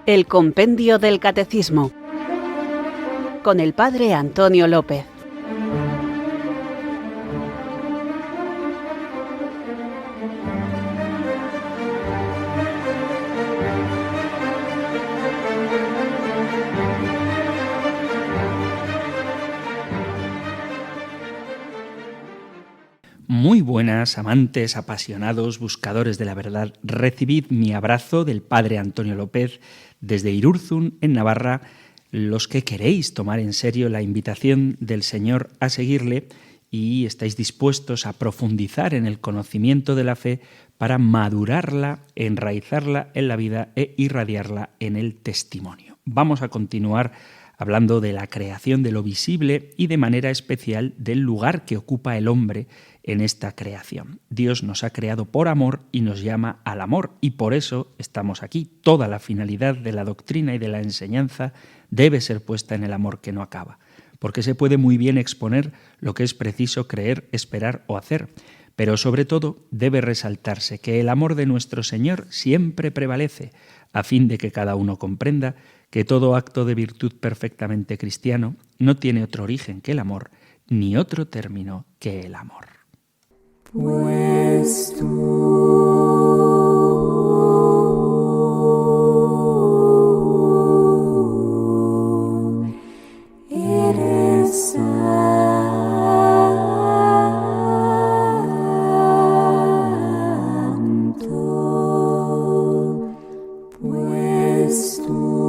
El Compendio del Catecismo, con el Padre Antonio López. Muy buenas, amantes, apasionados, buscadores de la verdad. Recibid mi abrazo del Padre Antonio López desde Irurzun, en Navarra, los que queréis tomar en serio la invitación del Señor a seguirle y estáis dispuestos a profundizar en el conocimiento de la fe para madurarla, enraizarla en la vida e irradiarla en el testimonio. Vamos a continuar hablando de la creación, de lo visible y de manera especial del lugar que ocupa el hombre en esta creación. Dios nos ha creado por amor y nos llama al amor, y por eso estamos aquí. Toda la finalidad de la doctrina y de la enseñanza debe ser puesta en el amor que no acaba, porque se puede muy bien exponer lo que es preciso creer, esperar o hacer, pero sobre todo debe resaltarse que el amor de nuestro Señor siempre prevalece, a fin de que cada uno comprenda que todo acto de virtud perfectamente cristiano no tiene otro origen que el amor, ni otro término que el amor. Pues tú eres santo, pues tú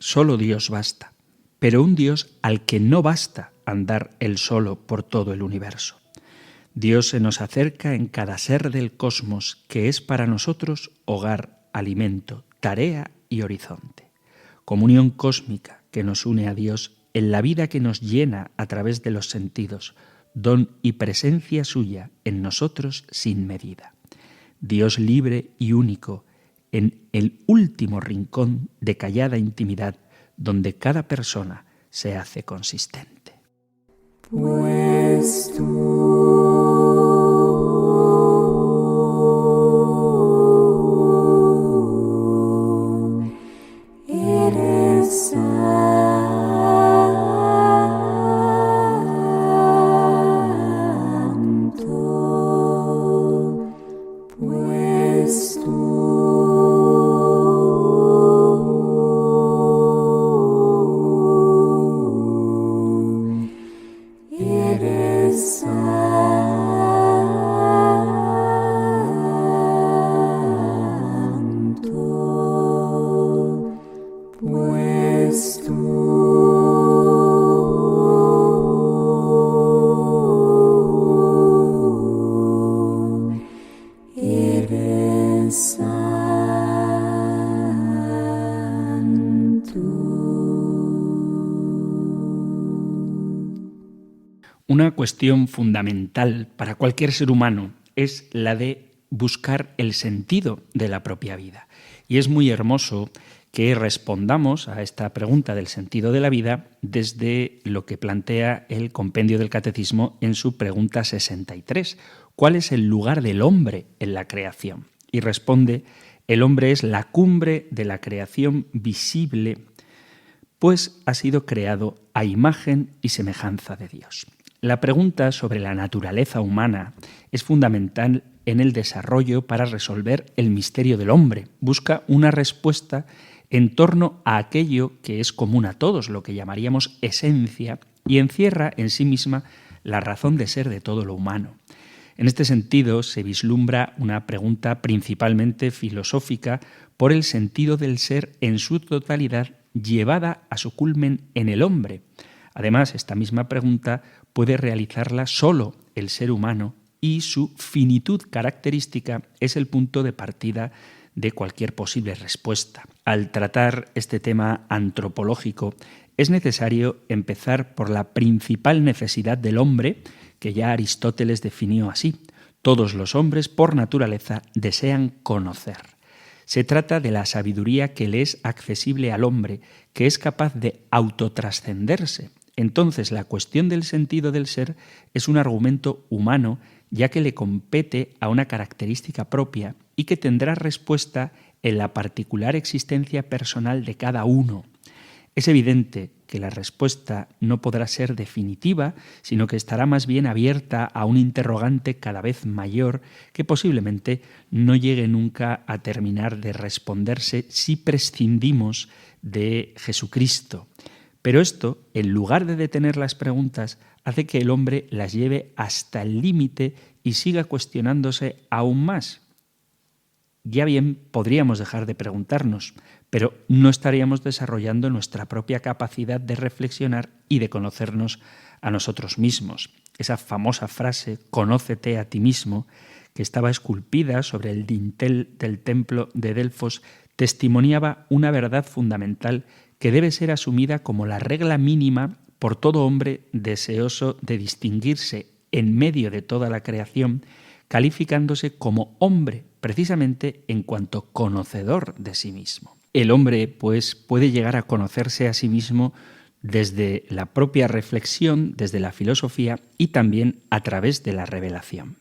Solo Dios basta, pero un Dios al que no basta andar él solo por todo el universo. Dios se nos acerca en cada ser del cosmos, que es para nosotros hogar, alimento, tarea y horizonte. Comunión cósmica que nos une a Dios en la vida que nos llena a través de los sentidos, don y presencia suya en nosotros sin medida. Dios libre y único, en el último rincón de callada intimidad, donde cada persona se hace consistente. Pues tú eres santo, pues tú Una cuestión fundamental para cualquier ser humano es la de buscar el sentido de la propia vida. Y es muy hermoso que respondamos a esta pregunta del sentido de la vida desde lo que plantea el Compendio del Catecismo en su pregunta 63. ¿Cuál es el lugar del hombre en la creación? Y responde: el hombre es la cumbre de la creación visible, pues ha sido creado a imagen y semejanza de Dios. La pregunta sobre la naturaleza humana es fundamental en el desarrollo para resolver el misterio del hombre. Busca una respuesta en torno a aquello que es común a todos, lo que llamaríamos esencia, y encierra en sí misma la razón de ser de todo lo humano. En este sentido, se vislumbra una pregunta principalmente filosófica por el sentido del ser en su totalidad, llevada a su culmen en el hombre, Además, esta misma pregunta puede realizarla solo el ser humano y su finitud característica es el punto de partida de cualquier posible respuesta. Al tratar este tema antropológico, es necesario empezar por la principal necesidad del hombre, que ya Aristóteles definió así. Todos los hombres, por naturaleza, desean conocer. Se trata de la sabiduría que le es accesible al hombre, que es capaz de autotrascenderse. Entonces, la cuestión del sentido del ser es un argumento humano, ya que le compete a una característica propia y que tendrá respuesta en la particular existencia personal de cada uno. Es evidente que la respuesta no podrá ser definitiva, sino que estará más bien abierta a un interrogante cada vez mayor que posiblemente no llegue nunca a terminar de responderse si prescindimos de Jesucristo. Pero esto, en lugar de detener las preguntas, hace que el hombre las lleve hasta el límite y siga cuestionándose aún más. Ya bien, podríamos dejar de preguntarnos, pero no estaríamos desarrollando nuestra propia capacidad de reflexionar y de conocernos a nosotros mismos. Esa famosa frase, «conócete a ti mismo», que estaba esculpida sobre el dintel del templo de Delfos, testimoniaba una verdad fundamental que debe ser asumida como la regla mínima por todo hombre deseoso de distinguirse en medio de toda la creación, calificándose como hombre, precisamente en cuanto conocedor de sí mismo. El hombre, pues, puede llegar a conocerse a sí mismo desde la propia reflexión, desde la filosofía y también a través de la revelación.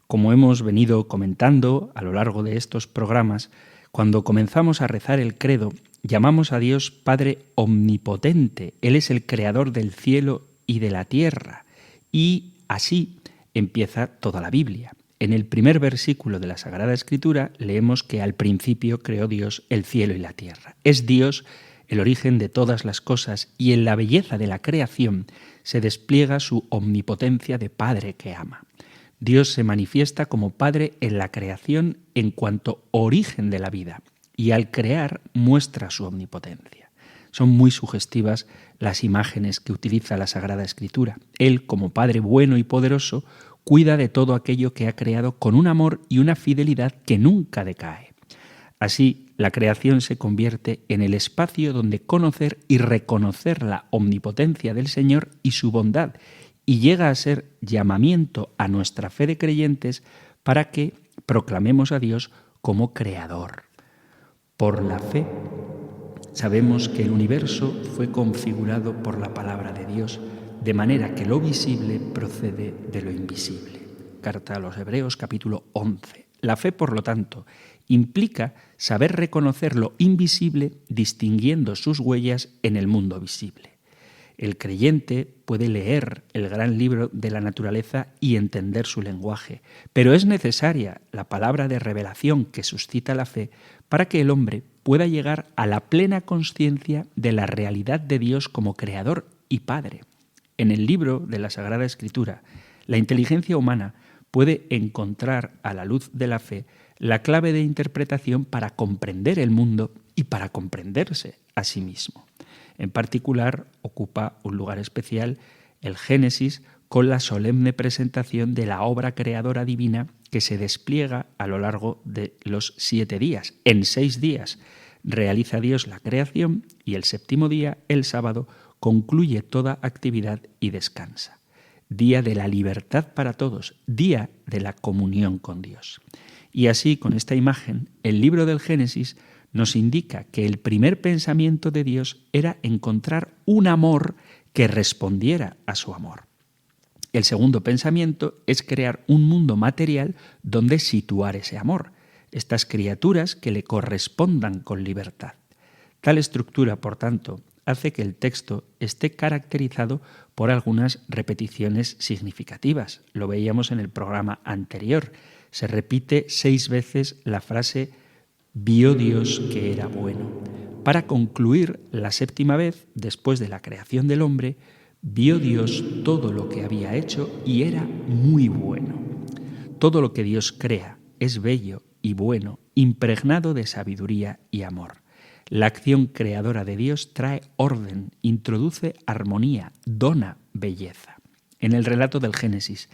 Como hemos venido comentando a lo largo de estos programas, cuando comenzamos a rezar el credo, llamamos a Dios Padre Omnipotente. Él es el creador del cielo y de la tierra. Y así empieza toda la Biblia. En el primer versículo de la Sagrada Escritura leemos que al principio creó Dios el cielo y la tierra. Es Dios el origen de todas las cosas y en la belleza de la creación se despliega su omnipotencia de Padre que ama. Dios se manifiesta como Padre en la creación en cuanto origen de la vida y al crear muestra su omnipotencia. Son muy sugestivas las imágenes que utiliza la Sagrada Escritura. Él, como Padre bueno y poderoso, cuida de todo aquello que ha creado con un amor y una fidelidad que nunca decae. Así, la creación se convierte en el espacio donde conocer y reconocer la omnipotencia del Señor y su bondad, y llega a ser llamamiento a nuestra fe de creyentes para que proclamemos a Dios como Creador. Por la fe, sabemos que el universo fue configurado por la palabra de Dios, de manera que lo visible procede de lo invisible. Carta a los Hebreos, capítulo 11. La fe, por lo tanto, implica saber reconocer lo invisible distinguiendo sus huellas en el mundo visible. El creyente puede leer el gran libro de la naturaleza y entender su lenguaje, pero es necesaria la palabra de revelación que suscita la fe para que el hombre pueda llegar a la plena consciencia de la realidad de Dios como Creador y Padre. En el libro de la Sagrada Escritura, la inteligencia humana puede encontrar a la luz de la fe la clave de interpretación para comprender el mundo y para comprenderse a sí mismo. En particular, ocupa un lugar especial el Génesis con la solemne presentación de la obra creadora divina que se despliega a lo largo de los 7 días. En 6 días realiza Dios la creación y el séptimo día, el sábado, concluye toda actividad y descansa. Día de la libertad para todos, día de la comunión con Dios. Y así, con esta imagen, el libro del Génesis nos indica que el primer pensamiento de Dios era encontrar un amor que respondiera a su amor. El segundo pensamiento es crear un mundo material donde situar ese amor, estas criaturas que le correspondan con libertad. Tal estructura, por tanto, hace que el texto esté caracterizado por algunas repeticiones significativas. Lo veíamos en el programa anterior. Se repite 6 veces la frase «vio Dios que era bueno». Para concluir la 7ª vez, después de la creación del hombre, vio Dios todo lo que había hecho y era muy bueno. Todo lo que Dios crea es bello y bueno, impregnado de sabiduría y amor. La acción creadora de Dios trae orden, introduce armonía, dona belleza. En el relato del Génesis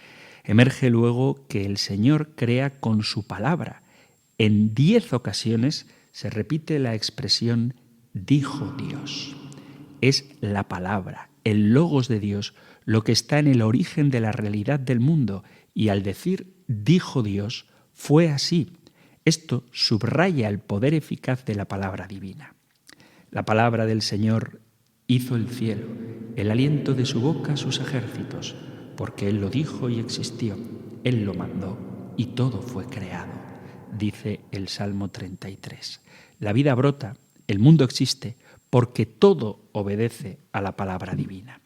emerge luego que el Señor crea con su palabra. En 10 ocasiones se repite la expresión dijo Dios. Es la palabra, el logos de Dios, lo que está en el origen de la realidad del mundo, y al decir dijo Dios, fue así. Esto subraya el poder eficaz de la palabra divina. La palabra del Señor hizo el cielo, el aliento de su boca sus ejércitos, porque Él lo dijo y existió, Él lo mandó y todo fue creado, dice el Salmo 33. La vida brota, el mundo existe, porque todo obedece a la palabra divina.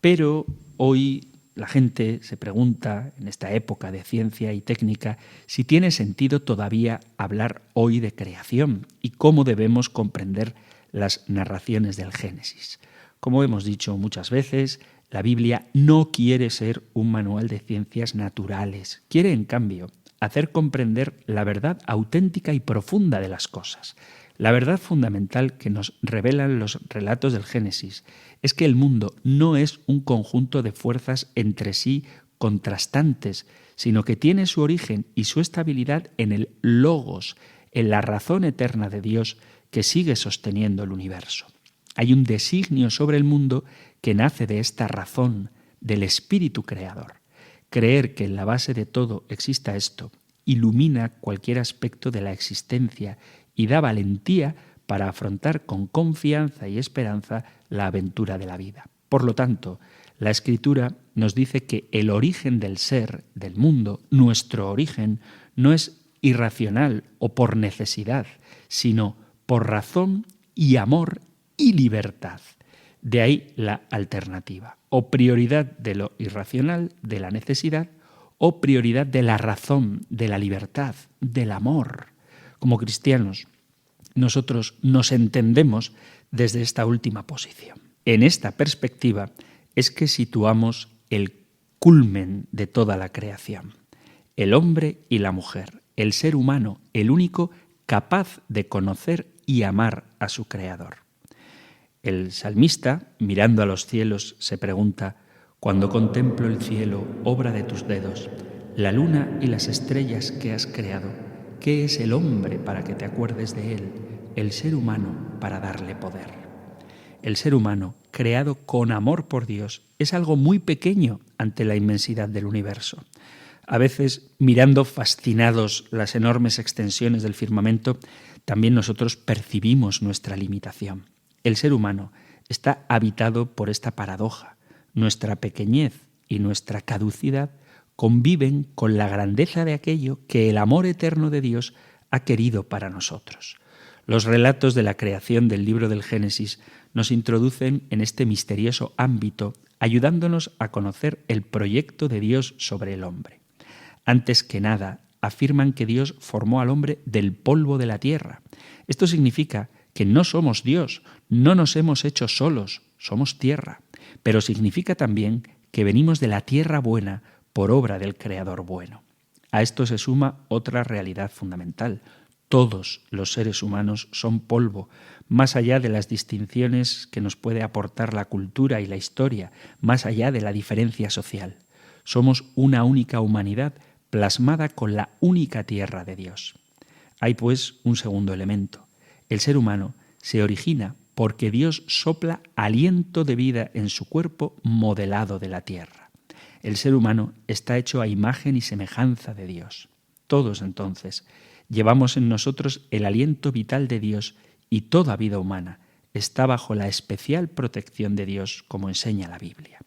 Pero hoy la gente se pregunta, en esta época de ciencia y técnica, si tiene sentido todavía hablar hoy de creación y cómo debemos comprender las narraciones del Génesis. Como hemos dicho muchas veces, la Biblia no quiere ser un manual de ciencias naturales. Quiere, en cambio, hacer comprender la verdad auténtica y profunda de las cosas. La verdad fundamental que nos revelan los relatos del Génesis es que el mundo no es un conjunto de fuerzas entre sí contrastantes, sino que tiene su origen y su estabilidad en el Logos, en la razón eterna de Dios que sigue sosteniendo el universo. Hay un designio sobre el mundo que nace de esta razón, del espíritu creador. Creer que en la base de todo exista esto ilumina cualquier aspecto de la existencia y da valentía para afrontar con confianza y esperanza la aventura de la vida. Por lo tanto, la Escritura nos dice que el origen del ser, del mundo, nuestro origen, no es irracional o por necesidad, sino por razón y amor y libertad. De ahí la alternativa, o prioridad de lo irracional, de la necesidad, o prioridad de la razón, de la libertad, del amor. Como cristianos, nosotros nos entendemos desde esta última posición. En esta perspectiva es que situamos el culmen de toda la creación. El hombre y la mujer, el ser humano, el único capaz de conocer y amar a su Creador. El salmista, mirando a los cielos, se pregunta: cuando contemplo el cielo, obra de tus dedos, la luna y las estrellas que has creado, ¿qué es el hombre para que te acuerdes de él? El ser humano para darle poder. El ser humano, creado con amor por Dios, es algo muy pequeño ante la inmensidad del universo. A veces, mirando fascinados las enormes extensiones del firmamento, también nosotros percibimos nuestra limitación. El ser humano está habitado por esta paradoja. Nuestra pequeñez y nuestra caducidad conviven con la grandeza de aquello que el amor eterno de Dios ha querido para nosotros. Los relatos de la creación del libro del Génesis nos introducen en este misterioso ámbito, ayudándonos a conocer el proyecto de Dios sobre el hombre. Antes que nada, afirman que Dios formó al hombre del polvo de la tierra. Esto significa que no somos Dios, no nos hemos hecho solos, somos tierra. Pero significa también que venimos de la tierra buena por obra del Creador bueno. A esto se suma otra realidad fundamental. Todos los seres humanos son polvo, más allá de las distinciones que nos puede aportar la cultura y la historia, más allá de la diferencia social. Somos una única humanidad plasmada con la única tierra de Dios. Hay pues un segundo elemento. El ser humano se origina porque Dios sopla aliento de vida en su cuerpo modelado de la tierra. El ser humano está hecho a imagen y semejanza de Dios. Todos, entonces, llevamos en nosotros el aliento vital de Dios y toda vida humana está bajo la especial protección de Dios, como enseña la Biblia.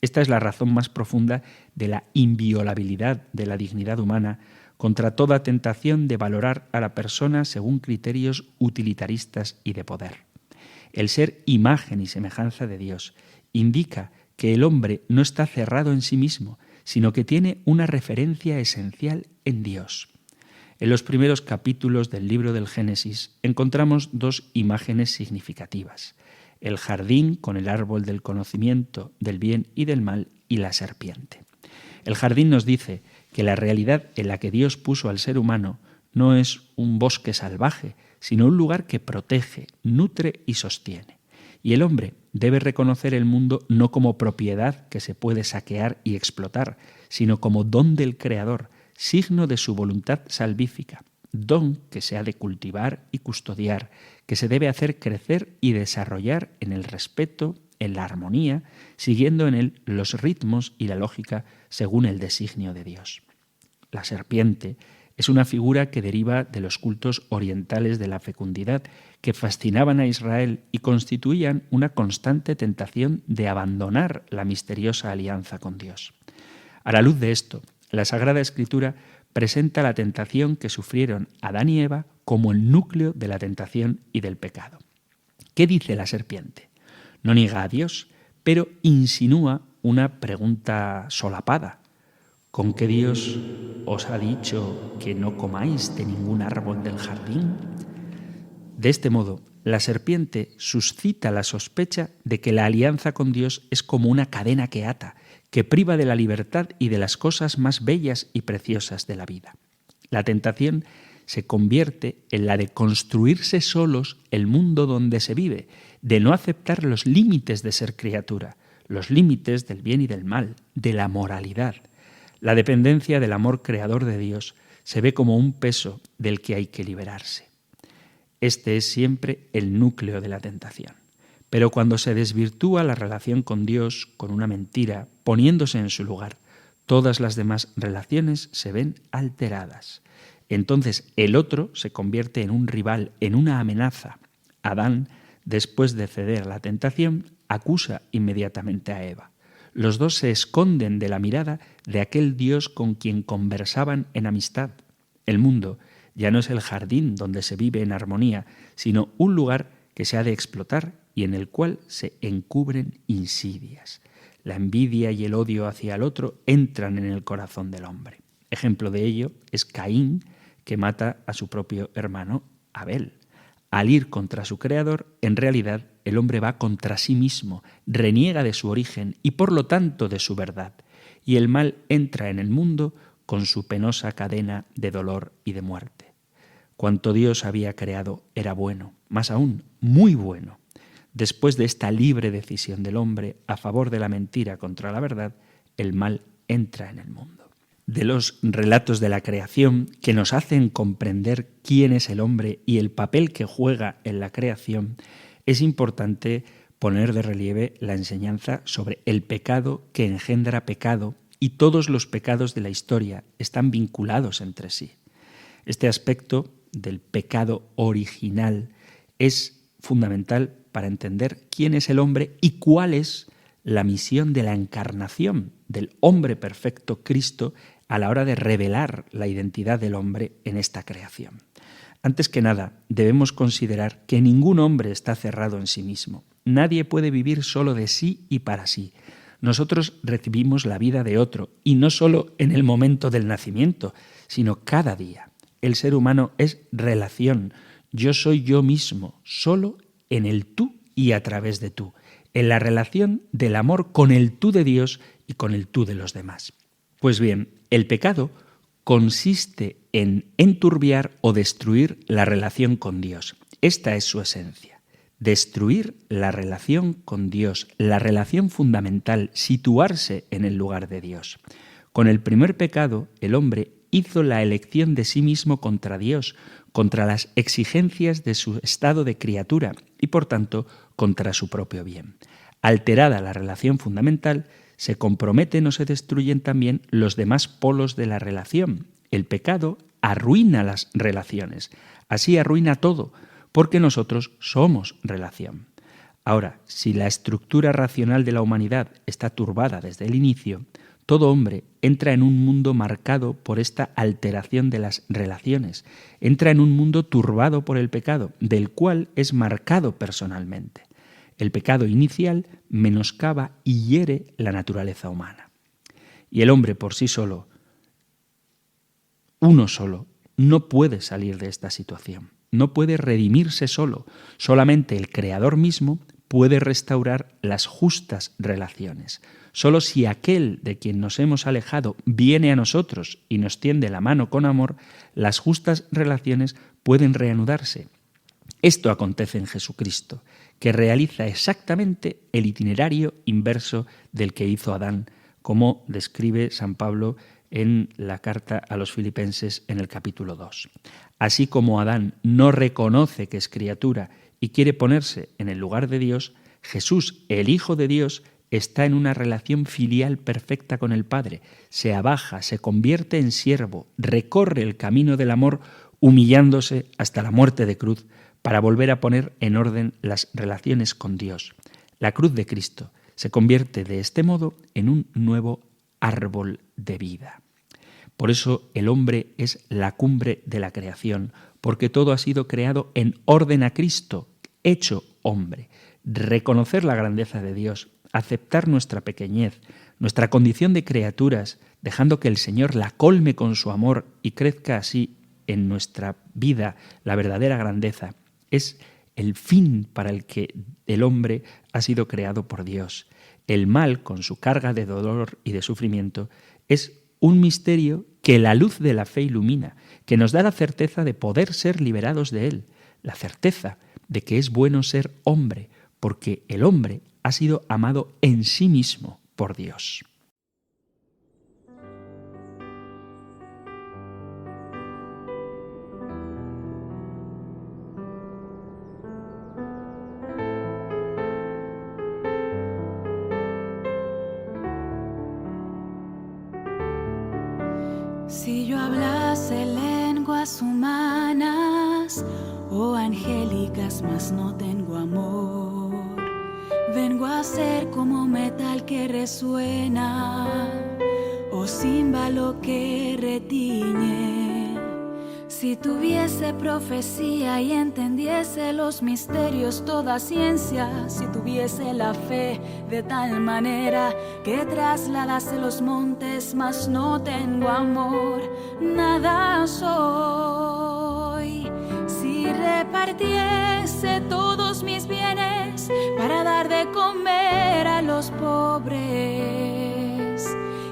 Esta es la razón más profunda de la inviolabilidad de la dignidad humana contra toda tentación de valorar a la persona según criterios utilitaristas y de poder. El ser imagen y semejanza de Dios indica que el hombre no está cerrado en sí mismo, sino que tiene una referencia esencial en Dios. En los primeros capítulos del libro del Génesis encontramos dos imágenes significativas: el jardín con el árbol del conocimiento del bien y del mal y la serpiente. El jardín nos dice que la realidad en la que Dios puso al ser humano no es un bosque salvaje, sino un lugar que protege, nutre y sostiene. Y el hombre debe reconocer el mundo no como propiedad que se puede saquear y explotar, sino como don del Creador, signo de su voluntad salvífica, don que se ha de cultivar y custodiar, que se debe hacer crecer y desarrollar en el respeto, en la armonía, siguiendo en él los ritmos y la lógica según el designio de Dios. La serpiente es una figura que deriva de los cultos orientales de la fecundidad que fascinaban a Israel y constituían una constante tentación de abandonar la misteriosa alianza con Dios. A la luz de esto, la Sagrada Escritura presenta la tentación que sufrieron Adán y Eva como el núcleo de la tentación y del pecado. ¿Qué dice la serpiente? No niega a Dios, pero insinúa una pregunta solapada. ¿Con qué Dios os ha dicho que no comáis de ningún árbol del jardín? De este modo, la serpiente suscita la sospecha de que la alianza con Dios es como una cadena que ata, que priva de la libertad y de las cosas más bellas y preciosas de la vida. La tentación se convierte en la de construirse solos el mundo donde se vive, de no aceptar los límites de ser criatura, los límites del bien y del mal, de la moralidad. La dependencia del amor creador de Dios se ve como un peso del que hay que liberarse. Este es siempre el núcleo de la tentación. Pero cuando se desvirtúa la relación con Dios con una mentira, poniéndose en su lugar, todas las demás relaciones se ven alteradas. Entonces el otro se convierte en un rival, en una amenaza. Adán, después de ceder a la tentación, acusa inmediatamente a Eva. Los dos se esconden de la mirada de aquel Dios con quien conversaban en amistad. El mundo ya no es el jardín donde se vive en armonía, sino un lugar que se ha de explotar y en el cual se encubren insidias. La envidia y el odio hacia el otro entran en el corazón del hombre. Ejemplo de ello es Caín, que mata a su propio hermano Abel. Al ir contra su creador, en realidad el hombre va contra sí mismo, reniega de su origen y por lo tanto de su verdad, y el mal entra en el mundo con su penosa cadena de dolor y de muerte. Cuanto Dios había creado era bueno, más aún, muy bueno. Después de esta libre decisión del hombre a favor de la mentira contra la verdad, el mal entra en el mundo. De los relatos de la creación que nos hacen comprender quién es el hombre y el papel que juega en la creación, es importante poner de relieve la enseñanza sobre el pecado que engendra pecado, y todos los pecados de la historia están vinculados entre sí. Este aspecto del pecado original es fundamental para entender quién es el hombre y cuál es la misión de la encarnación del hombre perfecto Cristo a la hora de revelar la identidad del hombre en esta creación. Antes que nada, debemos considerar que ningún hombre está cerrado en sí mismo. Nadie puede vivir solo de sí y para sí. Nosotros recibimos la vida de otro, y no solo en el momento del nacimiento, sino cada día. El ser humano es relación. Yo soy yo mismo, solo en el tú y a través de tú, en la relación del amor con el tú de Dios y con el tú de los demás. Pues bien, el pecado consiste en enturbiar o destruir la relación con Dios. Esta es su esencia. Destruir la relación con Dios, la relación fundamental, situarse en el lugar de Dios. Con el primer pecado, el hombre hizo la elección de sí mismo contra Dios, contra las exigencias de su estado de criatura y, por tanto, contra su propio bien. Alterada la relación fundamental, se comprometen o se destruyen también los demás polos de la relación. El pecado arruina las relaciones, así arruina todo, porque nosotros somos relación. Ahora, si la estructura racional de la humanidad está turbada desde el inicio, todo hombre entra en un mundo marcado por esta alteración de las relaciones, entra en un mundo turbado por el pecado, del cual es marcado personalmente. El pecado inicial menoscaba y hiere la naturaleza humana. Y el hombre por sí solo, uno solo, no puede salir de esta situación. No puede redimirse solo. Solamente el Creador mismo puede restaurar las justas relaciones. Solo si aquel de quien nos hemos alejado viene a nosotros y nos tiende la mano con amor, las justas relaciones pueden reanudarse. Esto acontece en Jesucristo, que realiza exactamente el itinerario inverso del que hizo Adán, como describe San Pablo en la carta a los Filipenses en el capítulo 2. Así como Adán no reconoce que es criatura y quiere ponerse en el lugar de Dios, Jesús, el Hijo de Dios, está en una relación filial perfecta con el Padre. Se abaja, se convierte en siervo, recorre el camino del amor, humillándose hasta la muerte de cruz, para volver a poner en orden las relaciones con Dios. La cruz de Cristo se convierte de este modo en un nuevo árbol de vida. Por eso el hombre es la cumbre de la creación, porque todo ha sido creado en orden a Cristo, hecho hombre. Reconocer la grandeza de Dios, aceptar nuestra pequeñez, nuestra condición de criaturas, dejando que el Señor la colme con su amor y crezca así en nuestra vida la verdadera grandeza, es el fin para el que el hombre ha sido creado por Dios. El mal, con su carga de dolor y de sufrimiento, es un misterio que la luz de la fe ilumina, que nos da la certeza de poder ser liberados de él, la certeza de que es bueno ser hombre, porque el hombre ha sido amado en sí mismo por Dios. Si yo hablase lenguas humanas o angélicas, mas no tengo amor, vengo a ser como metal que resuena o címbalo que retiñe. Si tuviese profecía y entendiese los misterios, toda ciencia, si tuviese la fe de tal manera que trasladase los montes, mas no tengo amor, nada soy. Si repartiese todos mis bienes para dar de comer a los pobres,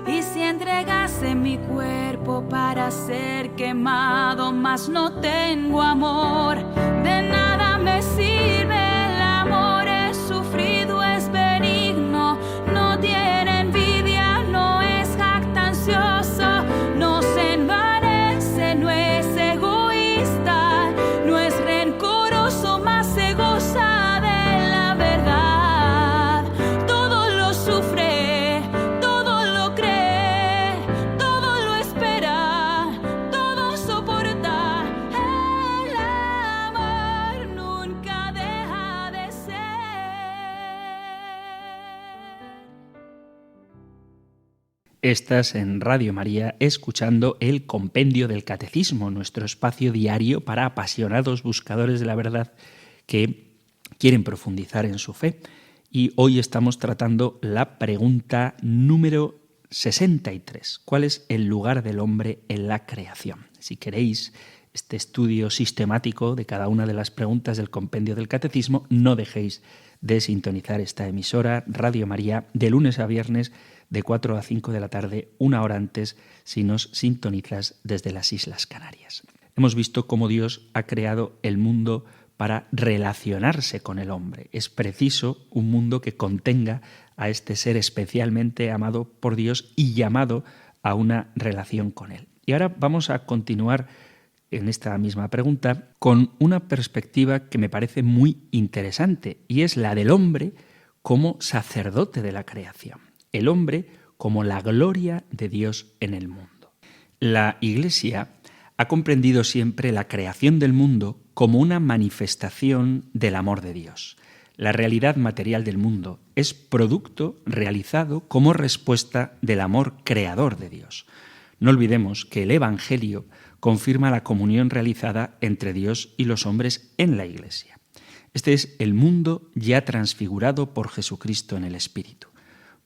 y si entregase mi cuerpo para ser quemado, mas no tengo amor, de nada me sirve el amor. Es sufrido, es benigno, no tiene envidia, no es jactancioso, no se envanece, no es egoísta, no es rencoroso, mas se goza de la verdad. Todo lo sufre, todo lo cree, todo lo espera, todo soporta. El amor nunca deja de ser. Estás en Radio María escuchando el Compendio del Catecismo, nuestro espacio diario para apasionados buscadores de la verdad que quieren profundizar en su fe. Y hoy estamos tratando la pregunta número 63. ¿Cuál es el lugar del hombre en la creación? Si queréis este estudio sistemático de cada una de las preguntas del Compendio del Catecismo, no dejéis de sintonizar esta emisora Radio María de lunes a viernes de 4 a 5 de la tarde, una hora antes si nos sintonizas desde las Islas Canarias. Hemos visto cómo Dios ha creado el mundo para relacionarse con el hombre. Es preciso un mundo que contenga a este ser especialmente amado por Dios y llamado a una relación con él. Y ahora vamos a continuar en esta misma pregunta con una perspectiva que me parece muy interesante, y es la del hombre como sacerdote de la creación. El hombre como la gloria de Dios en el mundo. La Iglesia ha comprendido siempre la creación del mundo como una manifestación del amor de Dios. La realidad material del mundo es producto realizado como respuesta del amor creador de Dios. No olvidemos que el Evangelio confirma la comunión realizada entre Dios y los hombres en la Iglesia. Este es el mundo ya transfigurado por Jesucristo en el Espíritu.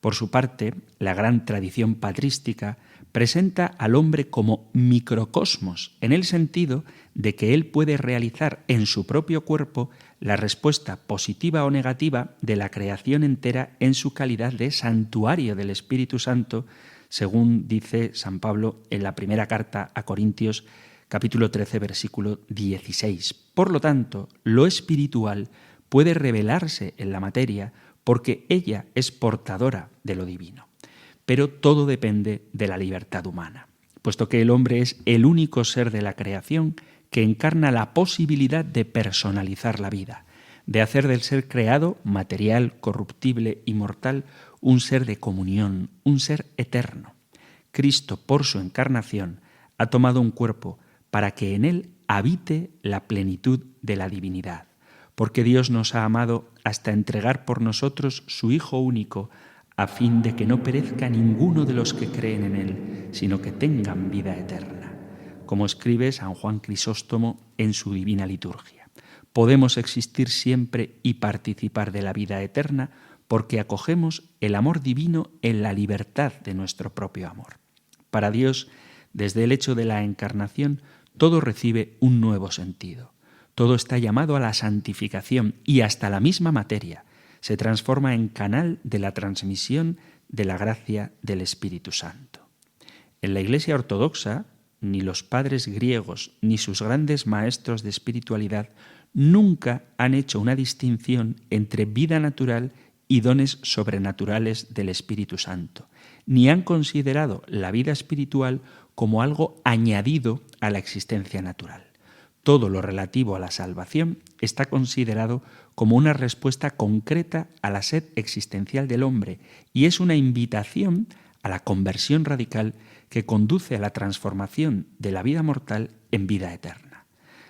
Por su parte, la gran tradición patrística presenta al hombre como microcosmos, en el sentido de que él puede realizar en su propio cuerpo la respuesta positiva o negativa de la creación entera en su calidad de santuario del Espíritu Santo, según dice San Pablo en la primera carta a Corintios, capítulo 13, versículo 16. Por lo tanto, lo espiritual puede revelarse en la materia porque ella es portadora de lo divino. Pero todo depende de la libertad humana, puesto que el hombre es el único ser de la creación que encarna la posibilidad de personalizar la vida, de hacer del ser creado, material, corruptible y mortal, un ser de comunión, un ser eterno. Cristo, por su encarnación, ha tomado un cuerpo para que en él habite la plenitud de la divinidad, porque Dios nos ha amado hasta entregar por nosotros su Hijo único, a fin de que no perezca ninguno de los que creen en él, sino que tengan vida eterna. Como escribe San Juan Crisóstomo en su Divina Liturgia. Podemos existir siempre y participar de la vida eterna porque acogemos el amor divino en la libertad de nuestro propio amor. Para Dios, desde el hecho de la encarnación, todo recibe un nuevo sentido. Todo está llamado a la santificación y hasta la misma materia se transforma en canal de la transmisión de la gracia del Espíritu Santo. En la Iglesia ortodoxa, ni los padres griegos ni sus grandes maestros de espiritualidad nunca han hecho una distinción entre vida natural y dones sobrenaturales del Espíritu Santo, ni han considerado la vida espiritual como algo añadido a la existencia natural. Todo lo relativo a la salvación está considerado como una respuesta concreta a la sed existencial del hombre y es una invitación a la conversión radical que conduce a la transformación de la vida mortal en vida eterna.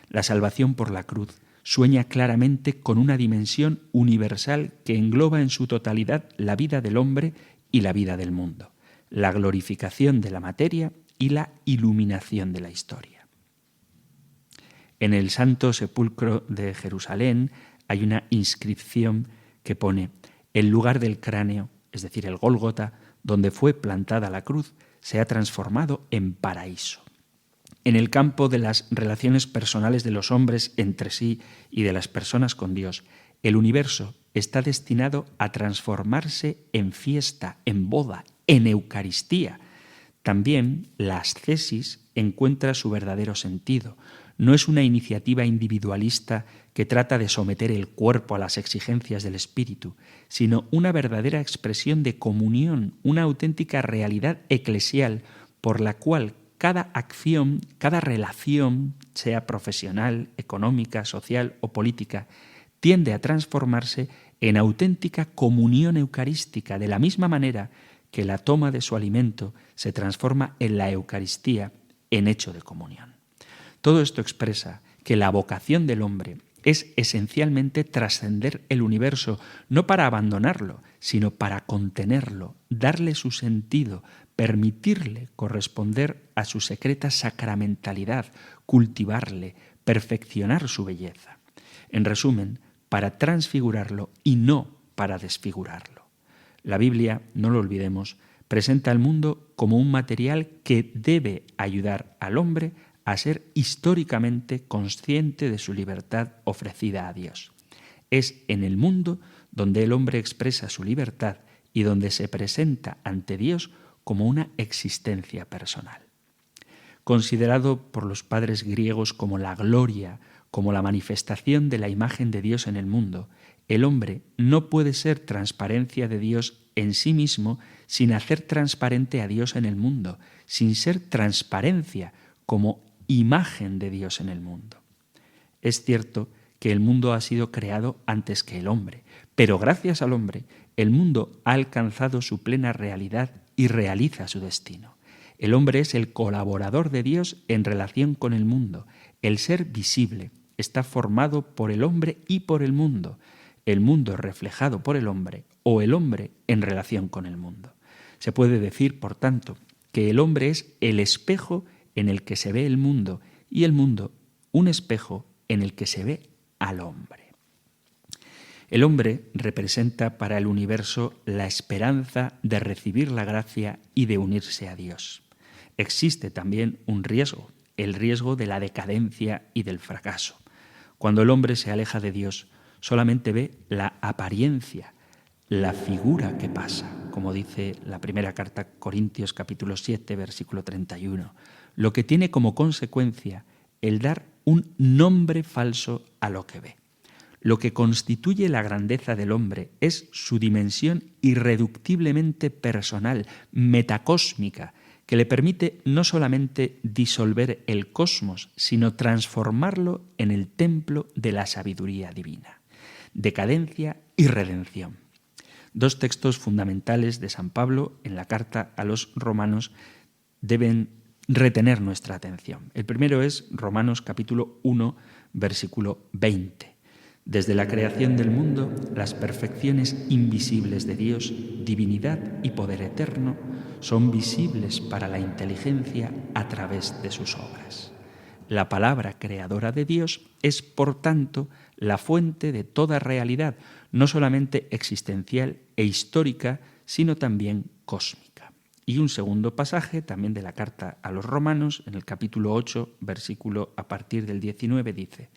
La salvación por la cruz sueña claramente con una dimensión universal que engloba en su totalidad la vida del hombre y la vida del mundo, la glorificación de la materia y la iluminación de la historia. En el Santo Sepulcro de Jerusalén hay una inscripción que pone: el lugar del cráneo, es decir, el Gólgota, donde fue plantada la cruz, se ha transformado en paraíso. En el campo de las relaciones personales de los hombres entre sí y de las personas con Dios, el universo está destinado a transformarse en fiesta, en boda, en Eucaristía. También la ascesis encuentra su verdadero sentido. No es una iniciativa individualista que trata de someter el cuerpo a las exigencias del espíritu, sino una verdadera expresión de comunión, una auténtica realidad eclesial por la cual cada acción, cada relación, sea profesional, económica, social o política, tiende a transformarse en auténtica comunión eucarística, de la misma manera que la toma de su alimento se transforma en la Eucaristía, en hecho de comunión. Todo esto expresa que la vocación del hombre es esencialmente trascender el universo, no para abandonarlo, sino para contenerlo, darle su sentido, permitirle corresponder a su secreta sacramentalidad, cultivarle, perfeccionar su belleza. En resumen, para transfigurarlo y no para desfigurarlo. La Biblia, no lo olvidemos, presenta al mundo como un material que debe ayudar al hombre a ser históricamente consciente de su libertad ofrecida a Dios. Es en el mundo donde el hombre expresa su libertad y donde se presenta ante Dios como una existencia personal. Considerado por los padres griegos como la gloria, como la manifestación de la imagen de Dios en el mundo, el hombre no puede ser transparencia de Dios en sí mismo sin hacer transparente a Dios en el mundo, sin ser transparencia como imagen de Dios en el mundo. Es cierto que el mundo ha sido creado antes que el hombre, pero gracias al hombre, el mundo ha alcanzado su plena realidad y realiza su destino. El hombre es el colaborador de Dios en relación con el mundo. El ser visible está formado por el hombre y por el mundo reflejado por el hombre o el hombre en relación con el mundo. Se puede decir, por tanto, que el hombre es el espejo en el que se ve el mundo y el mundo un espejo en el que se ve al hombre. El hombre representa para el universo la esperanza de recibir la gracia y de unirse a Dios. existe también un riesgo, el riesgo de la decadencia y del fracaso. Cuando el hombre se aleja de Dios, solamente ve la apariencia, la figura que pasa, como dice la primera carta a Corintios capítulo 7, versículo 31, lo que tiene como consecuencia el dar un nombre falso a lo que ve. Lo que constituye la grandeza del hombre es su dimensión irreductiblemente personal, metacósmica, que le permite no solamente disolver el cosmos, sino transformarlo en el templo de la sabiduría divina. Decadencia y redención. Dos textos fundamentales de San Pablo en la carta a los romanos deben retener nuestra atención. El primero es Romanos capítulo 1, versículo 20. Desde la creación del mundo, las perfecciones invisibles de Dios, divinidad y poder eterno, son visibles para la inteligencia a través de sus obras. La palabra creadora de Dios es, por tanto, la fuente de toda realidad, no solamente existencial e histórica, sino también cósmica. Y un segundo pasaje, también de la carta a los Romanos, en el capítulo 8, versículo a partir del 19, dice: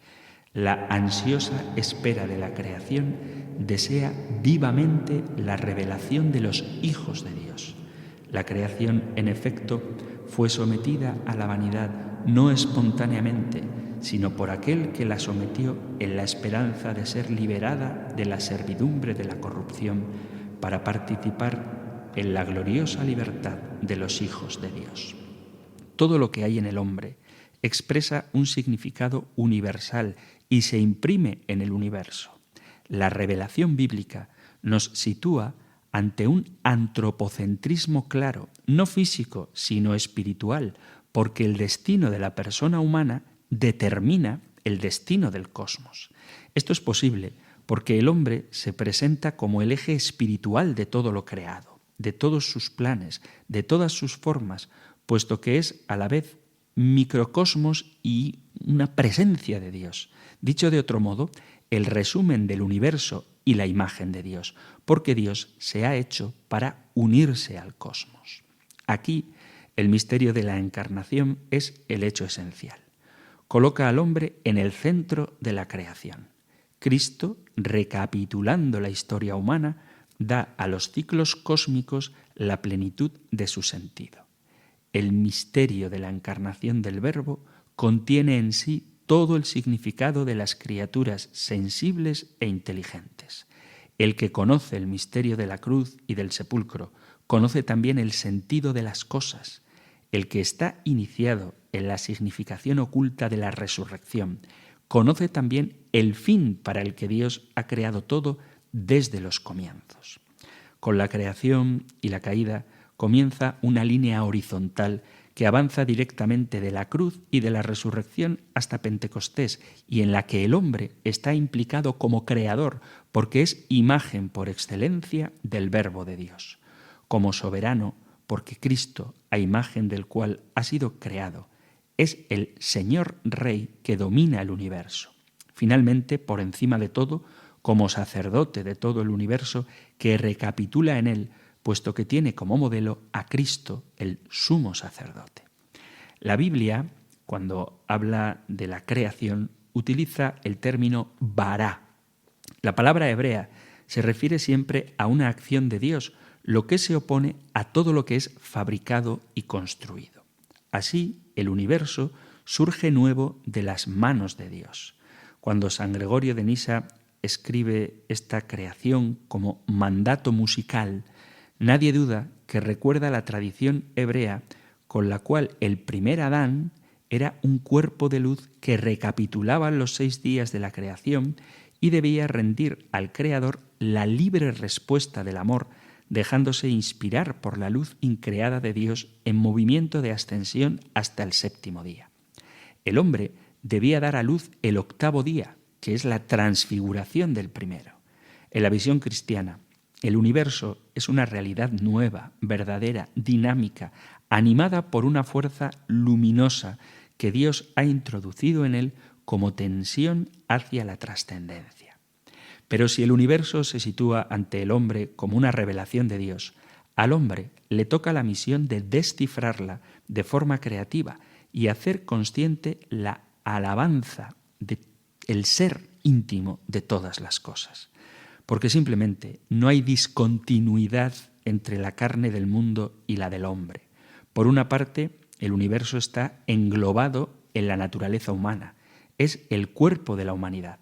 la ansiosa espera de la creación desea vivamente la revelación de los hijos de Dios. La creación, en efecto, fue sometida a la vanidad no espontáneamente, sino por aquel que la sometió en la esperanza de ser liberada de la servidumbre de la corrupción para participar en la gloriosa libertad de los hijos de Dios. Todo lo que hay en el hombre expresa un significado universal y se imprime en el universo. La revelación bíblica nos sitúa ante un antropocentrismo claro, no físico, sino espiritual, porque el destino de la persona humana determina el destino del cosmos. Esto es posible porque el hombre se presenta como el eje espiritual de todo lo creado, de todos sus planes, de todas sus formas, puesto que es a la vez microcosmos y una presencia de Dios. Dicho de otro modo, el resumen del universo y la imagen de Dios, porque Dios se ha hecho para unirse al cosmos. Aquí, el misterio de la encarnación es el hecho esencial. Coloca al hombre en el centro de la creación. Cristo, recapitulando la historia humana, da a los ciclos cósmicos la plenitud de su sentido. El misterio de la encarnación del Verbo contiene en sí todo el significado de las criaturas sensibles e inteligentes. El que conoce el misterio de la cruz y del sepulcro conoce también el sentido de las cosas. El que está iniciado en la significación oculta de la resurrección conoce también el fin para el que Dios ha creado todo desde los comienzos. Con la creación y la caída comienza una línea horizontal que avanza directamente de la cruz y de la resurrección hasta Pentecostés, y en la que el hombre está implicado como creador, porque es imagen por excelencia del Verbo de Dios. Como soberano, porque Cristo, a imagen del cual ha sido creado, es el Señor Rey que domina el universo. Finalmente, por encima de todo, como sacerdote de todo el universo, que recapitula en él, puesto que tiene como modelo a Cristo, el sumo sacerdote. La Biblia, cuando habla de la creación, utiliza el término bará. La palabra hebrea se refiere siempre a una acción de Dios, lo que se opone a todo lo que es fabricado y construido. Así, el universo surge nuevo de las manos de Dios. Cuando San Gregorio de Nisa escribe esta creación como mandato musical, nadie duda que recuerda la tradición hebrea con la cual el primer Adán era un cuerpo de luz que recapitulaba los 6 días de la creación y debía rendir al Creador la libre respuesta del amor, dejándose inspirar por la luz increada de Dios en movimiento de ascensión hasta el 7º día. El hombre debía dar a luz el 8º día, que es la transfiguración del primero. En la visión cristiana, el universo es una realidad nueva, verdadera, dinámica, animada por una fuerza luminosa que Dios ha introducido en él como tensión hacia la trascendencia. Pero si el universo se sitúa ante el hombre como una revelación de Dios, al hombre le toca la misión de descifrarla de forma creativa y hacer consciente la alabanza del ser íntimo de todas las cosas. Porque simplemente no hay discontinuidad entre la carne del mundo y la del hombre. Por una parte, el universo está englobado en la naturaleza humana, es el cuerpo de la humanidad.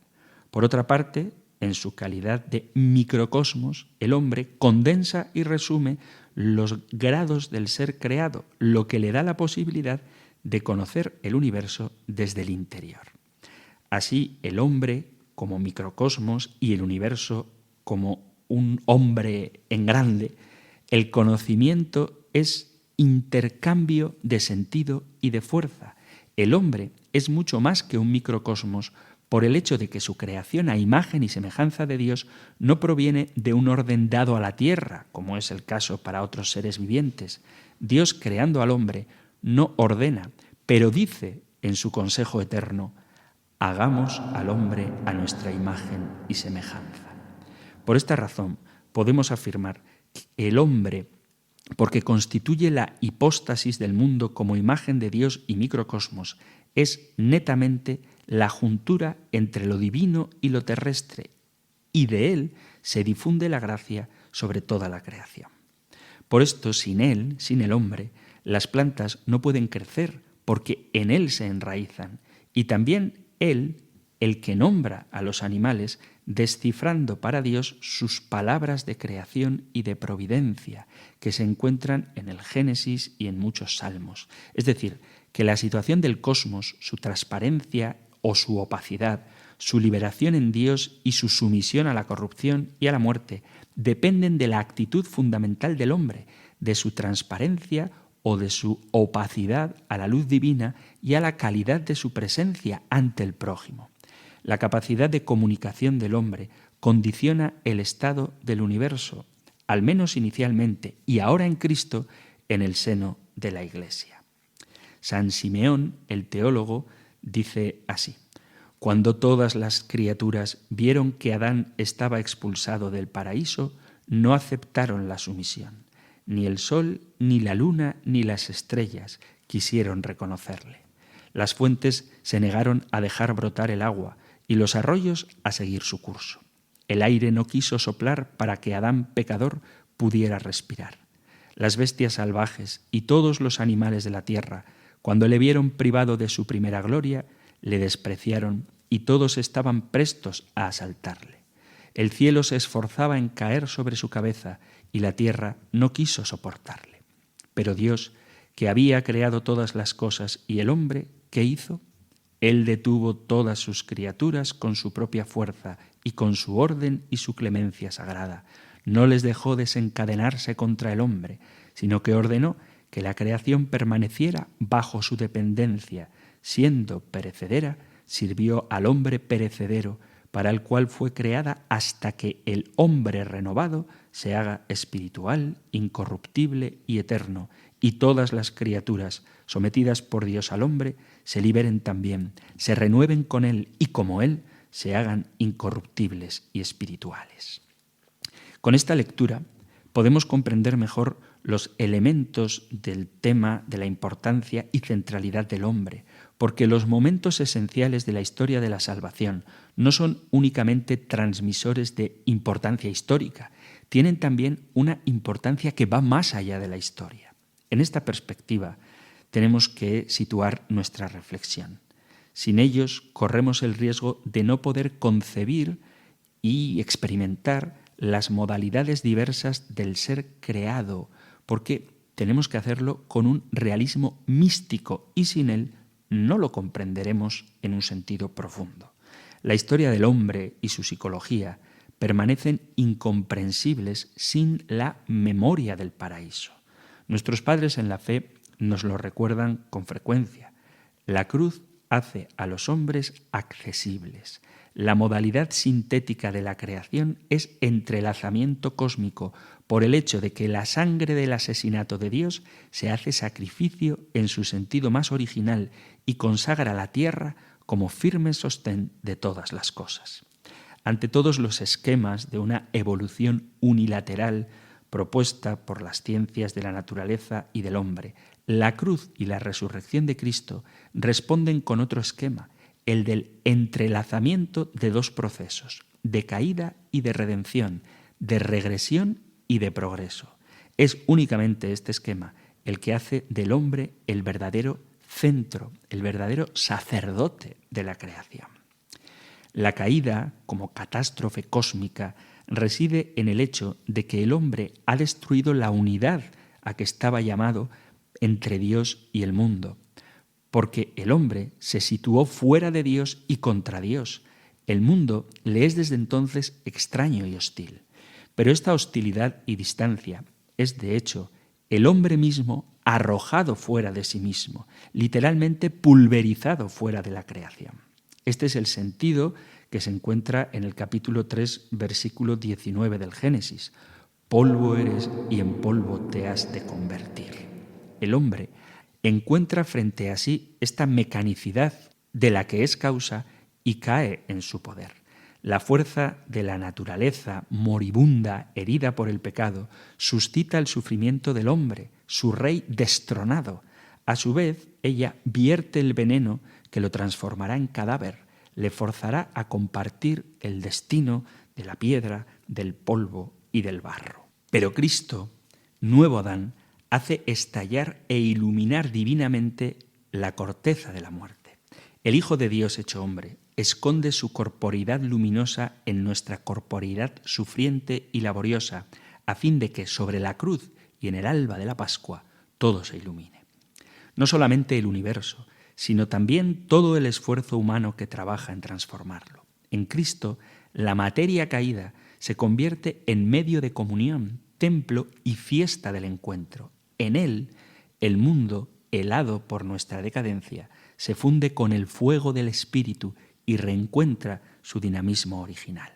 Por otra parte, en su calidad de microcosmos, el hombre condensa y resume los grados del ser creado, lo que le da la posibilidad de conocer el universo desde el interior. Así, el hombre como microcosmos y el universo como un hombre en grande, el conocimiento es intercambio de sentido y de fuerza. El hombre es mucho más que un microcosmos por el hecho de que su creación a imagen y semejanza de Dios no proviene de un orden dado a la tierra, como es el caso para otros seres vivientes. Dios, creando al hombre, no ordena, pero dice en su consejo eterno: hagamos al hombre a nuestra imagen y semejanza. Por esta razón podemos afirmar que el hombre, porque constituye la hipóstasis del mundo como imagen de Dios y microcosmos, es netamente la juntura entre lo divino y lo terrestre, y de él se difunde la gracia sobre toda la creación. Por esto, sin él, sin el hombre, las plantas no pueden crecer, porque en él se enraizan, y también él, el que nombra a los animales, descifrando para Dios sus palabras de creación y de providencia, que se encuentran en el Génesis y en muchos salmos. Es decir, que la situación del cosmos, su transparencia o su opacidad, su liberación en Dios y su sumisión a la corrupción y a la muerte, dependen de la actitud fundamental del hombre, de su transparencia o de su opacidad a la luz divina y a la calidad de su presencia ante el prójimo. La capacidad de comunicación del hombre condiciona el estado del universo, al menos inicialmente, y ahora en Cristo, en el seno de la Iglesia. San Simeón, el teólogo, dice así: cuando todas las criaturas vieron que Adán estaba expulsado del paraíso, no aceptaron la sumisión. Ni el sol, ni la luna, ni las estrellas quisieron reconocerle. Las fuentes se negaron a dejar brotar el agua y los arroyos a seguir su curso. El aire no quiso soplar para que Adán pecador pudiera respirar. Las bestias salvajes y todos los animales de la tierra, cuando le vieron privado de su primera gloria, le despreciaron y todos estaban prestos a asaltarle. El cielo se esforzaba en caer sobre su cabeza y la tierra no quiso soportarle. Pero Dios, que había creado todas las cosas, y el hombre, ¿qué hizo? Él detuvo todas sus criaturas con su propia fuerza y con su orden y su clemencia sagrada. No les dejó desencadenarse contra el hombre, sino que ordenó que la creación permaneciera bajo su dependencia. Siendo perecedera, sirvió al hombre perecedero, para el cual fue creada, hasta que el hombre renovado se haga espiritual, incorruptible y eterno, y todas las criaturas, sometidas por Dios al hombre, se liberen también, se renueven con él y como él se hagan incorruptibles y espirituales. Con esta lectura podemos comprender mejor los elementos del tema de la importancia y centralidad del hombre, porque los momentos esenciales de la historia de la salvación no son únicamente transmisores de importancia histórica, tienen también una importancia que va más allá de la historia. En esta perspectiva tenemos que situar nuestra reflexión. Sin ellos corremos el riesgo de no poder concebir y experimentar las modalidades diversas del ser creado, porque tenemos que hacerlo con un realismo místico y sin él no lo comprenderemos en un sentido profundo. La historia del hombre y su psicología permanecen incomprensibles sin la memoria del paraíso. Nuestros padres en la fe nos lo recuerdan con frecuencia. La cruz hace a los hombres accesibles. La modalidad sintética de la creación es entrelazamiento cósmico por el hecho de que la sangre del asesinato de Dios se hace sacrificio en su sentido más original y consagra la tierra como firme sostén de todas las cosas. Ante todos los esquemas de una evolución unilateral propuesta por las ciencias de la naturaleza y del hombre, La cruz y la resurrección de Cristo responden con otro esquema, el del entrelazamiento de dos procesos, de caída y de redención, de regresión y de progreso. Es únicamente este esquema el que hace del hombre el verdadero centro, el verdadero sacerdote de la creación. La caída, como catástrofe cósmica, reside en el hecho de que el hombre ha destruido la unidad a que estaba llamado entre Dios y el mundo, porque el hombre se situó fuera de Dios y contra Dios. El mundo le es desde entonces extraño y hostil. Pero esta hostilidad y distancia es, de hecho, el hombre mismo arrojado fuera de sí mismo, literalmente pulverizado fuera de la creación. Este es el sentido que se encuentra en el capítulo 3, versículo 19 del Génesis. Polvo eres y en polvo te has de convertir. El hombre encuentra frente a sí esta mecanicidad de la que es causa y cae en su poder. La fuerza de la naturaleza moribunda, herida por el pecado, suscita el sufrimiento del hombre, su rey destronado. A su vez, ella vierte el veneno que lo transformará en cadáver, le forzará a compartir el destino de la piedra, del polvo y del barro. Pero Cristo, nuevo Adán, hace estallar e iluminar divinamente la corteza de la muerte. El Hijo de Dios hecho hombre esconde su corporidad luminosa en nuestra corporidad sufriente y laboriosa, a fin de que sobre la cruz y en el alba de la Pascua todo se ilumine. No solamente el universo, sino también todo el esfuerzo humano que trabaja en transformarlo. En Cristo, la materia caída se convierte en medio de comunión, templo y fiesta del encuentro. En Él, el mundo, helado por nuestra decadencia, se funde con el fuego del Espíritu y reencuentra su dinamismo original.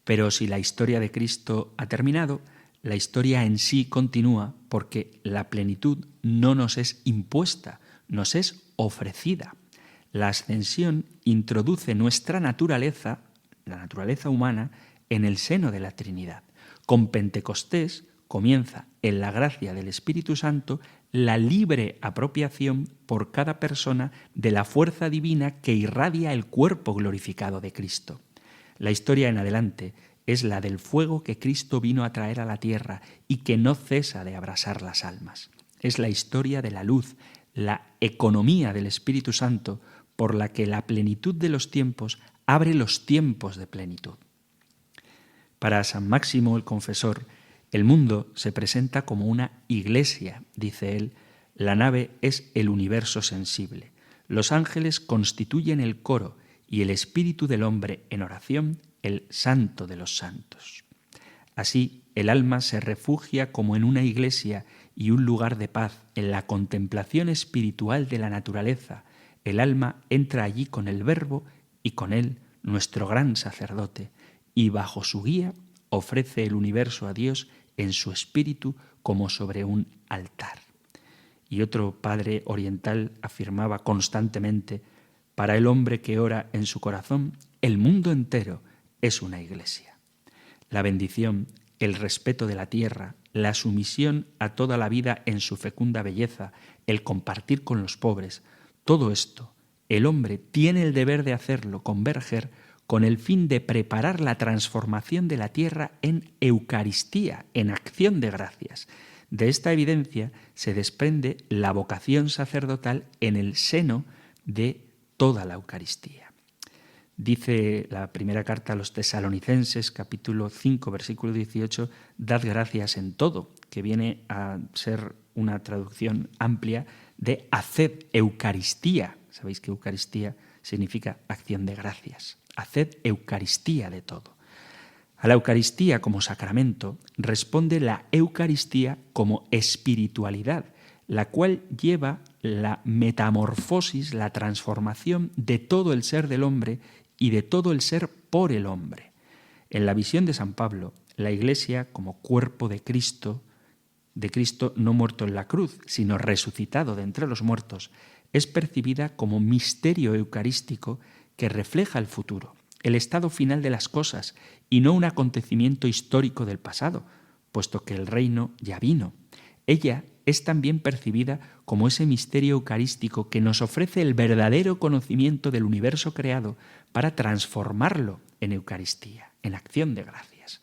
Pero si la historia de Cristo ha terminado, la historia en sí continúa porque la plenitud no nos es impuesta, nos es ofrecida. La ascensión introduce nuestra naturaleza, la naturaleza humana, en el seno de la Trinidad. Con Pentecostés comienza en la gracia del Espíritu Santo la libre apropiación por cada persona de la fuerza divina que irradia el cuerpo glorificado de Cristo. La historia en adelante es la del fuego que Cristo vino a traer a la tierra y que no cesa de abrasar las almas. Es la historia de la luz, la economía del Espíritu Santo por la que la plenitud de los tiempos abre los tiempos de plenitud. Para San Máximo el Confesor, el mundo se presenta como una iglesia, dice él. La nave es el universo sensible. Los ángeles constituyen el coro y el espíritu del hombre en oración el santo de los santos. Así, el alma se refugia como en una iglesia y un lugar de paz en la contemplación espiritual de la naturaleza. El alma entra allí con el Verbo y con él nuestro gran sacerdote, y bajo su guía ofrece el universo a Dios en su espíritu como sobre un altar. Y otro padre oriental afirmaba constantemente: para el hombre que ora en su corazón, el mundo entero es una iglesia. La bendición, el respeto de la tierra, la sumisión a toda la vida en su fecunda belleza, el compartir con los pobres, todo esto, el hombre tiene el deber de hacerlo con Berger con el fin de preparar la transformación de la tierra en Eucaristía, en acción de gracias. De esta evidencia se desprende la vocación sacerdotal en el seno de toda la Eucaristía. Dice la primera carta a los Tesalonicenses, capítulo 5, versículo 18, dad gracias en todo, que viene a ser una traducción amplia de haced Eucaristía. Sabéis que Eucaristía significa acción de gracias. Haced Eucaristía de todo. A la Eucaristía como sacramento responde la Eucaristía como espiritualidad, la cual lleva la metamorfosis, la transformación de todo el ser del hombre y de todo el ser por el hombre. En la visión de San Pablo, la Iglesia como cuerpo de Cristo no muerto en la cruz, sino resucitado de entre los muertos, es percibida como misterio eucarístico que refleja el futuro, el estado final de las cosas y no un acontecimiento histórico del pasado, puesto que el reino ya vino. Ella es también percibida como ese misterio eucarístico que nos ofrece el verdadero conocimiento del universo creado para transformarlo en Eucaristía, en acción de gracias.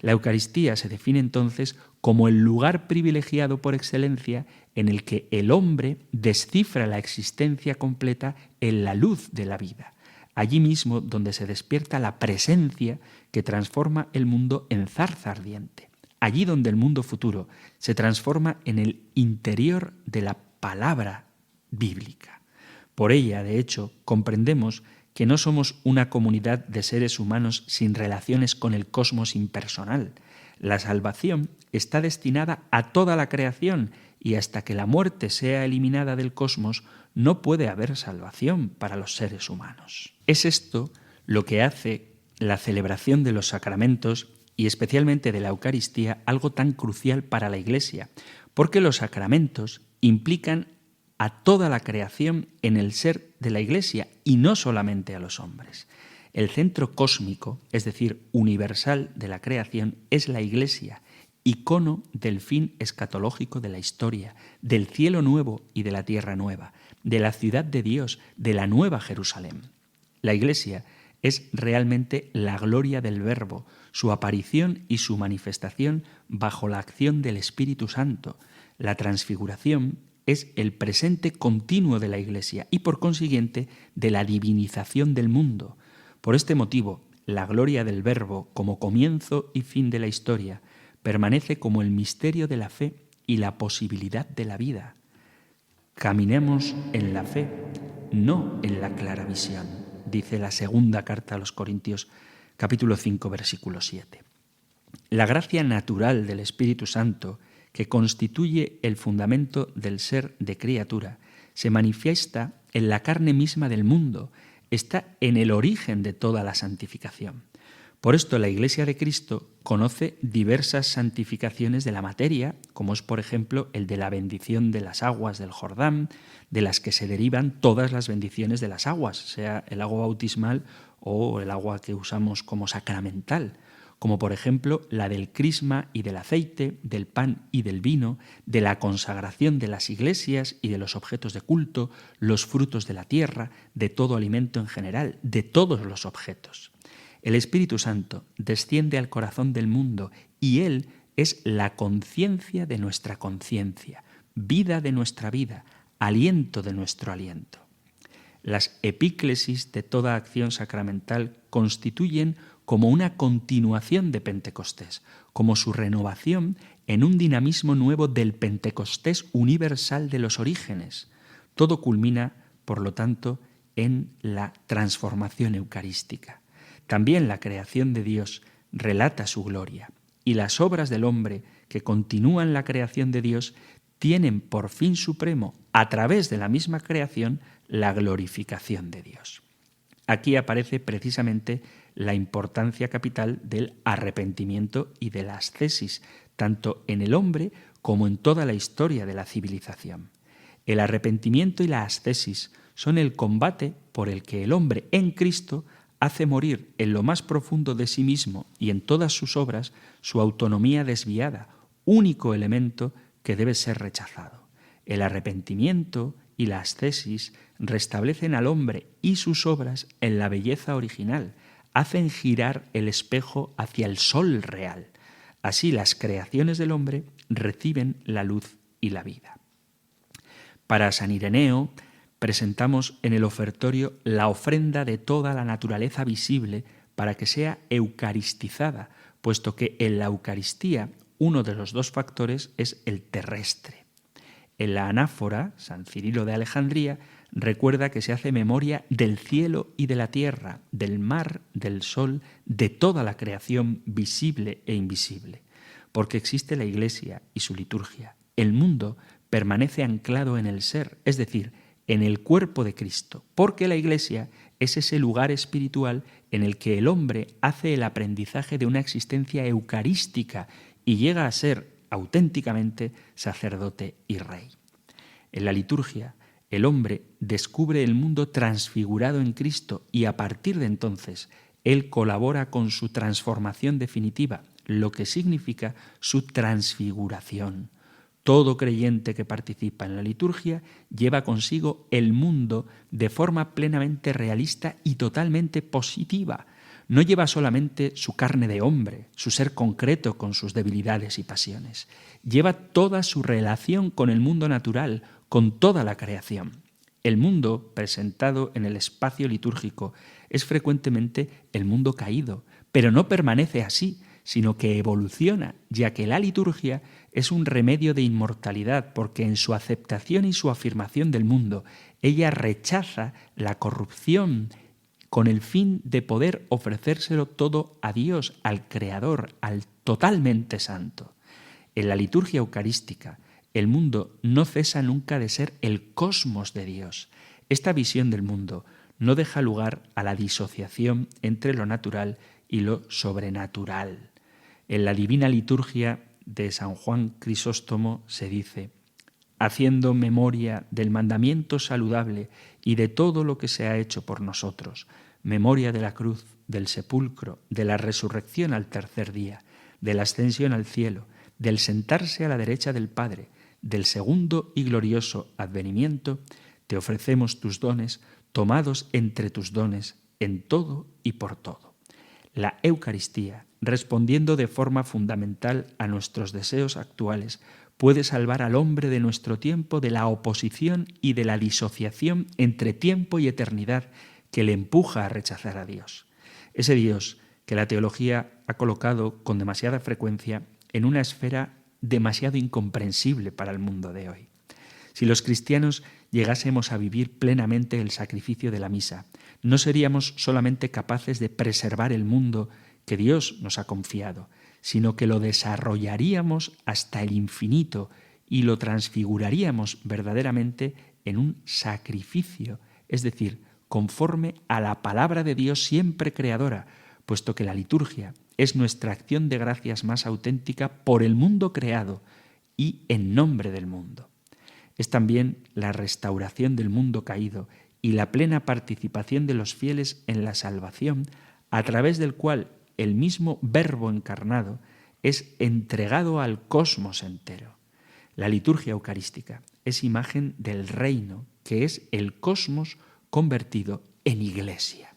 La Eucaristía se define entonces como el lugar privilegiado por excelencia en el que el hombre descifra la existencia completa en la luz de la vida, allí mismo donde se despierta la presencia que transforma el mundo en zarza ardiente, allí donde el mundo futuro se transforma en el interior de la palabra bíblica. Por ella, de hecho, comprendemos que no somos una comunidad de seres humanos sin relaciones con el cosmos impersonal. La salvación está destinada a toda la creación y hasta que la muerte sea eliminada del cosmos no puede haber salvación para los seres humanos. Es esto lo que hace la celebración de los sacramentos y especialmente de la Eucaristía algo tan crucial para la Iglesia, porque los sacramentos implican a toda la creación en el ser de la Iglesia y no solamente a los hombres. El centro cósmico, es decir, universal de la creación, es la Iglesia, icono del fin escatológico de la historia, del cielo nuevo y de la tierra nueva, de la ciudad de Dios, de la nueva Jerusalén. La Iglesia es realmente la gloria del Verbo, su aparición y su manifestación bajo la acción del Espíritu Santo. La transfiguración es el presente continuo de la Iglesia y, por consiguiente, de la divinización del mundo. Por este motivo, la gloria del Verbo, como comienzo y fin de la historia, permanece como el misterio de la fe y la posibilidad de la vida. Caminemos en la fe, no en la clara visión, dice la segunda carta a los Corintios, capítulo 5, versículo 7. La gracia natural del Espíritu Santo, que constituye el fundamento del ser de criatura, se manifiesta en la carne misma del mundo, está en el origen de toda la santificación. Por esto la Iglesia de Cristo conoce diversas santificaciones de la materia, como es por ejemplo el de la bendición de las aguas del Jordán, de las que se derivan todas las bendiciones de las aguas, sea el agua bautismal o el agua que usamos como sacramental, como por ejemplo la del crisma y del aceite, del pan y del vino, de la consagración de las iglesias y de los objetos de culto, los frutos de la tierra, de todo alimento en general, de todos los objetos. El Espíritu Santo desciende al corazón del mundo y Él es la conciencia de nuestra conciencia, vida de nuestra vida, aliento de nuestro aliento. Las epíclesis de toda acción sacramental constituyen como una continuación de Pentecostés, como su renovación en un dinamismo nuevo del Pentecostés universal de los orígenes. Todo culmina, por lo tanto, en la transformación eucarística. También la creación de Dios relata su gloria, y las obras del hombre que continúan la creación de Dios tienen por fin supremo, a través de la misma creación, la glorificación de Dios. Aquí aparece precisamente la importancia capital del arrepentimiento y de la ascesis, tanto en el hombre como en toda la historia de la civilización. El arrepentimiento y la ascesis son el combate por el que el hombre en Cristo hace morir en lo más profundo de sí mismo y en todas sus obras su autonomía desviada, único elemento que debe ser rechazado. El arrepentimiento y la ascesis restablecen al hombre y sus obras en la belleza original, hacen girar el espejo hacia el sol real. Así las creaciones del hombre reciben la luz y la vida. Para San Ireneo presentamos en el ofertorio la ofrenda de toda la naturaleza visible para que sea eucaristizada, puesto que en la Eucaristía uno de los dos factores es el terrestre. En la anáfora, San Cirilo de Alejandría recuerda que se hace memoria del cielo y de la tierra, del mar, del sol, de toda la creación visible e invisible. Porque existe la Iglesia y su liturgia. El mundo permanece anclado en el ser, es decir, en el cuerpo de Cristo, porque la Iglesia es ese lugar espiritual en el que el hombre hace el aprendizaje de una existencia eucarística y llega a ser auténticamente sacerdote y rey. En la liturgia, el hombre descubre el mundo transfigurado en Cristo y a partir de entonces él colabora con su transformación definitiva, lo que significa su transfiguración. Todo creyente que participa en la liturgia lleva consigo el mundo de forma plenamente realista y totalmente positiva. No lleva solamente su carne de hombre, su ser concreto con sus debilidades y pasiones. Lleva toda su relación con el mundo natural, con toda la creación. El mundo presentado en el espacio litúrgico es frecuentemente el mundo caído, pero no permanece así, sino que evoluciona, ya que la liturgia es un remedio de inmortalidad, porque en su aceptación y su afirmación del mundo, ella rechaza la corrupción con el fin de poder ofrecérselo todo a Dios, al Creador, al totalmente santo. En la liturgia eucarística, el mundo no cesa nunca de ser el cosmos de Dios. Esta visión del mundo no deja lugar a la disociación entre lo natural y lo sobrenatural. En la Divina Liturgia de San Juan Crisóstomo se dice: haciendo memoria del mandamiento saludable y de todo lo que se ha hecho por nosotros, memoria de la cruz, del sepulcro, de la resurrección al tercer día, de la ascensión al cielo, del sentarse a la derecha del Padre, del segundo y glorioso advenimiento, te ofrecemos tus dones, tomados entre tus dones, en todo y por todo. La Eucaristía, respondiendo de forma fundamental a nuestros deseos actuales, puede salvar al hombre de nuestro tiempo de la oposición y de la disociación entre tiempo y eternidad que le empuja a rechazar a Dios. Ese Dios que la teología ha colocado con demasiada frecuencia en una esfera demasiado incomprensible para el mundo de hoy. Si los cristianos llegásemos a vivir plenamente el sacrificio de la misa, no seríamos solamente capaces de preservar el mundo que Dios nos ha confiado, sino que lo desarrollaríamos hasta el infinito y lo transfiguraríamos verdaderamente en un sacrificio, es decir, conforme a la palabra de Dios siempre creadora, puesto que la liturgia es nuestra acción de gracias más auténtica por el mundo creado y en nombre del mundo. Es también la restauración del mundo caído y la plena participación de los fieles en la salvación, a través del cual el mismo Verbo encarnado es entregado al cosmos entero. La liturgia eucarística es imagen del reino, que es el cosmos convertido en iglesia.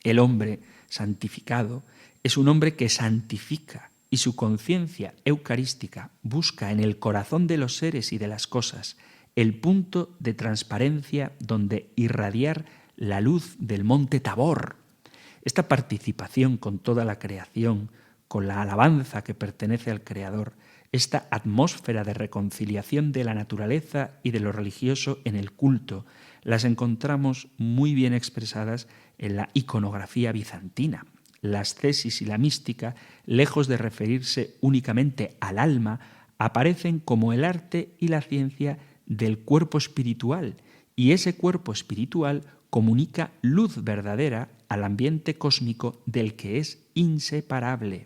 El hombre santificado es un hombre que santifica, y su conciencia eucarística busca en el corazón de los seres y de las cosas el punto de transparencia donde irradiar la luz del monte Tabor. Esta participación con toda la creación, con la alabanza que pertenece al Creador, esta atmósfera de reconciliación de la naturaleza y de lo religioso en el culto, las encontramos muy bien expresadas en la iconografía bizantina. La ascesis y la mística, lejos de referirse únicamente al alma, aparecen como el arte y la ciencia del cuerpo espiritual, y ese cuerpo espiritual comunica luz verdadera al ambiente cósmico del que es inseparable.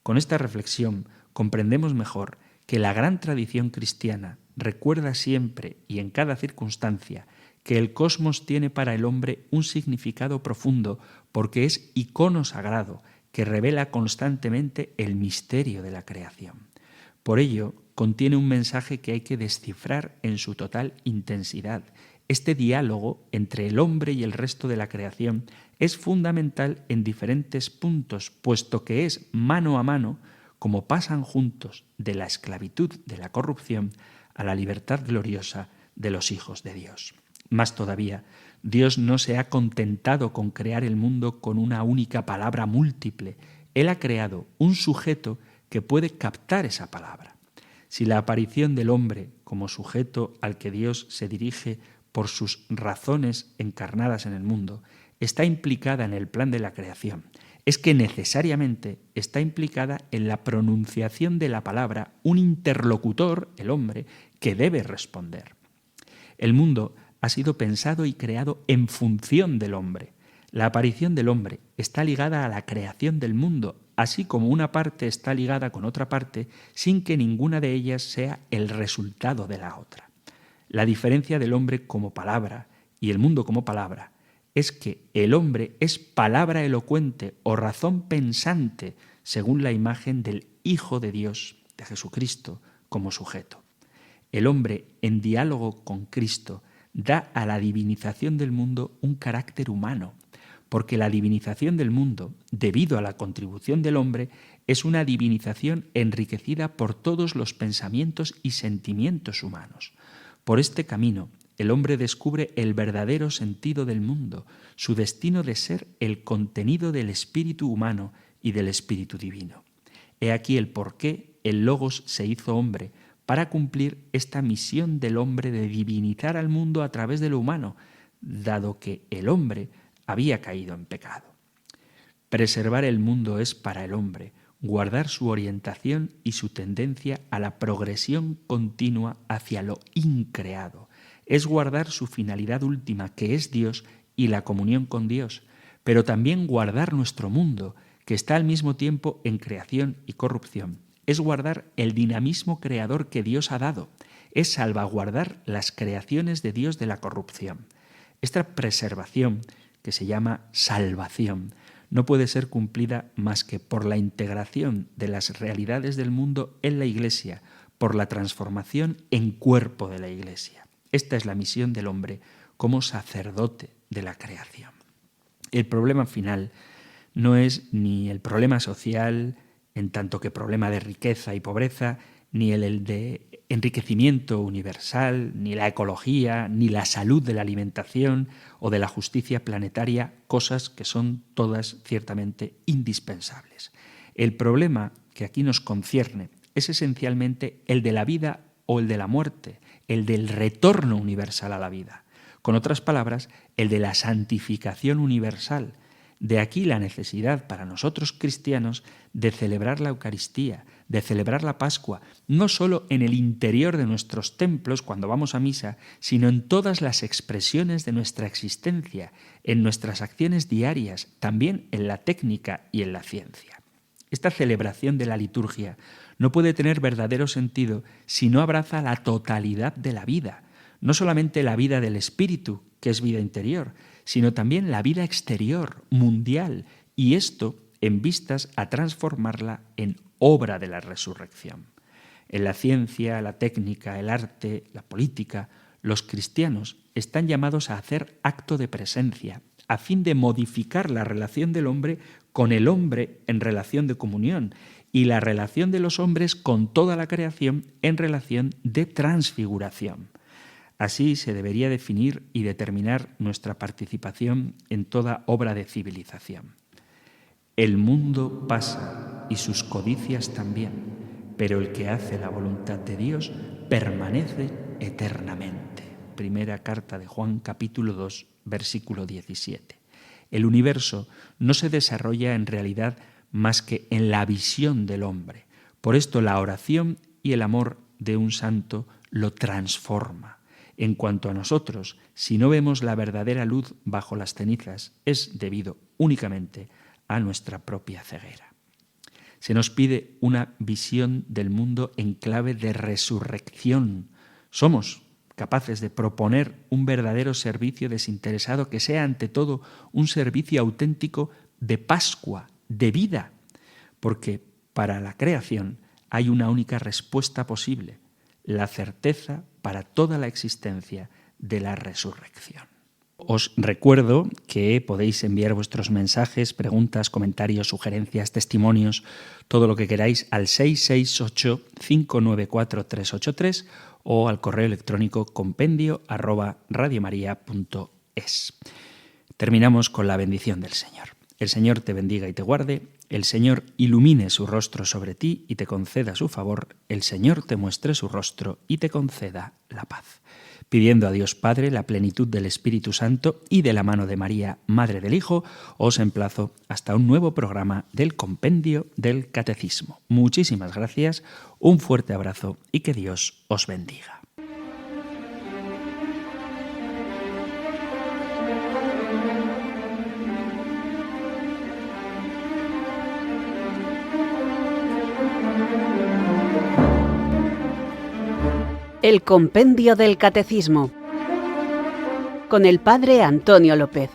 Con esta reflexión comprendemos mejor que la gran tradición cristiana recuerda siempre y en cada circunstancia que el cosmos tiene para el hombre un significado profundo porque es icono sagrado que revela constantemente el misterio de la creación. Por ello, contiene un mensaje que hay que descifrar en su total intensidad. Este diálogo entre el hombre y el resto de la creación es fundamental en diferentes puntos, puesto que es mano a mano como pasan juntos de la esclavitud de la corrupción a la libertad gloriosa de los hijos de Dios. Más todavía, Dios no se ha contentado con crear el mundo con una única palabra múltiple. Él ha creado un sujeto que puede captar esa palabra. Si la aparición del hombre como sujeto al que Dios se dirige por sus razones encarnadas en el mundo está implicada en el plan de la creación, es que necesariamente está implicada en la pronunciación de la palabra un interlocutor, el hombre, que debe responder. El mundo ha sido pensado y creado en función del hombre. La aparición del hombre está ligada a la creación del mundo, así como una parte está ligada con otra parte, sin que ninguna de ellas sea el resultado de la otra. La diferencia del hombre como palabra y el mundo como palabra es que el hombre es palabra elocuente o razón pensante según la imagen del Hijo de Dios, de Jesucristo, como sujeto. El hombre, en diálogo con Cristo, da a la divinización del mundo un carácter humano, porque la divinización del mundo, debido a la contribución del hombre, es una divinización enriquecida por todos los pensamientos y sentimientos humanos. Por este camino, el hombre descubre el verdadero sentido del mundo, su destino de ser el contenido del espíritu humano y del espíritu divino. He aquí el por qué el Logos se hizo hombre, para cumplir esta misión del hombre de divinizar al mundo a través de lo humano, dado que el hombre había caído en pecado. Preservar el mundo es para el hombre guardar su orientación y su tendencia a la progresión continua hacia lo increado. Es guardar su finalidad última, que es Dios y la comunión con Dios, pero también guardar nuestro mundo, que está al mismo tiempo en creación y corrupción. Es guardar el dinamismo creador que Dios ha dado, es salvaguardar las creaciones de Dios de la corrupción. Esta preservación, que se llama salvación, no puede ser cumplida más que por la integración de las realidades del mundo en la Iglesia, por la transformación en cuerpo de la Iglesia. Esta es la misión del hombre como sacerdote de la creación. El problema final no es ni el problema social, en tanto que problema de riqueza y pobreza, ni el de enriquecimiento universal, ni la ecología, ni la salud de la alimentación o de la justicia planetaria, cosas que son todas ciertamente indispensables. El problema que aquí nos concierne es esencialmente el de la vida o el de la muerte, el del retorno universal a la vida. Con otras palabras, el de la santificación universal. De aquí la necesidad para nosotros cristianos de celebrar la Eucaristía, de celebrar la Pascua, no solo en el interior de nuestros templos cuando vamos a misa, sino en todas las expresiones de nuestra existencia, en nuestras acciones diarias, también en la técnica y en la ciencia. Esta celebración de la liturgia no puede tener verdadero sentido si no abraza la totalidad de la vida, no solamente la vida del espíritu, que es vida interior, sino también la vida exterior, mundial, y esto en vistas a transformarla en obra de la resurrección. En la ciencia, la técnica, el arte, la política, los cristianos están llamados a hacer acto de presencia, a fin de modificar la relación del hombre con el hombre en relación de comunión y la relación de los hombres con toda la creación en relación de transfiguración. Así se debería definir y determinar nuestra participación en toda obra de civilización. El mundo pasa y sus codicias también, pero el que hace la voluntad de Dios permanece eternamente. Primera carta de Juan, capítulo 2, versículo 17. El universo no se desarrolla en realidad más que en la visión del hombre. Por esto la oración y el amor de un santo lo transforma. En cuanto a nosotros, si no vemos la verdadera luz bajo las cenizas, es debido únicamente a nuestra propia ceguera. Se nos pide una visión del mundo en clave de resurrección. Somos capaces de proponer un verdadero servicio desinteresado que sea ante todo un servicio auténtico de Pascua, de vida, porque para la creación hay una única respuesta posible, la certeza para toda la existencia de la resurrección. Os recuerdo que podéis enviar vuestros mensajes, preguntas, comentarios, sugerencias, testimonios, todo lo que queráis al 668-594-383 o al correo electrónico compendio@radiomaria.es. Terminamos con la bendición del Señor. El Señor te bendiga y te guarde, el Señor ilumine su rostro sobre ti y te conceda su favor, el Señor te muestre su rostro y te conceda la paz. Pidiendo a Dios Padre la plenitud del Espíritu Santo y de la mano de María, Madre del Hijo, os emplazo hasta un nuevo programa del Compendio del Catecismo. Muchísimas gracias, un fuerte abrazo y que Dios os bendiga. El Compendio del Catecismo con el Padre Antonio López.